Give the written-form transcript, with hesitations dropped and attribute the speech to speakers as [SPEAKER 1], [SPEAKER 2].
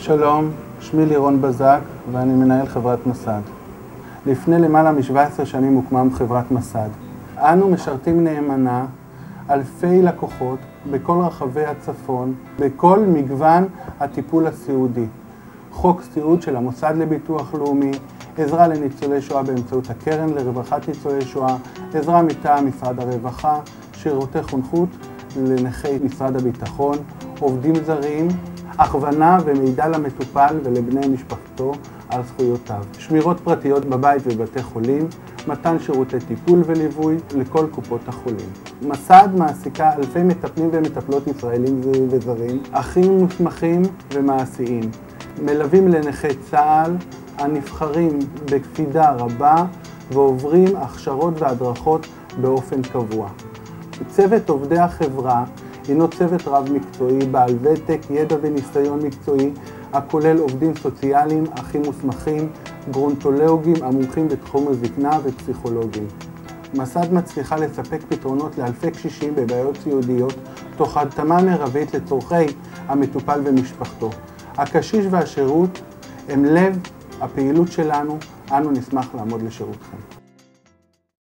[SPEAKER 1] שלום, שמי לירון בזק ואני מנהל חברת מסד. לפני למעלה מ-17 שנים הוקמה חברת מסד. אנו משרתים נאמנה אלפי לקוחות בכל רחבי הצפון, בכל מגוון הטיפול הסיעודי. חוק סיעוד של המוסד לביטוח לאומי, עזרה לניצולי שואה באמצעות הקרן לרווחת ניצולי שואה, עזרה מטעם משרד הרווחה, שירותי חונכות לנכי משרד הביטחון, עובדים זרים, הכוונה ומידע למטופל ולבני משפחתו על זכויותיו, שמירות פרטיות בבית ובבתי חולים, מתן שירותי טיפול וליווי לכל קופות החולים. מסד מעסיקה אלפי מטפלים ומטפלות ישראלים וזרים, אחים מוסמכים ומעשיים, מלווים לנכי צה"ל הנבחרים בקפידה רבה ועוברים הכשרות והדרכות באופן קבוע. צוות עובדי החברה הינו צוות רב מקצועי בעל ותק, ידע וניסיון מקצועי, הכולל עובדים סוציאליים, אחים מוסמכים, גרונטולוגים המומחים בתחום הזקנה ופסיכולוגים. מסד מצליחה לספק פתרונות לאלפי קשישים בבעיות סיעודיות, תוך התאמה מרבית לצורכי המטופל ומשפחתו. הקשיש והשירות הם לב הפעילות שלנו, אנו נשמח לעמוד לשירותכם.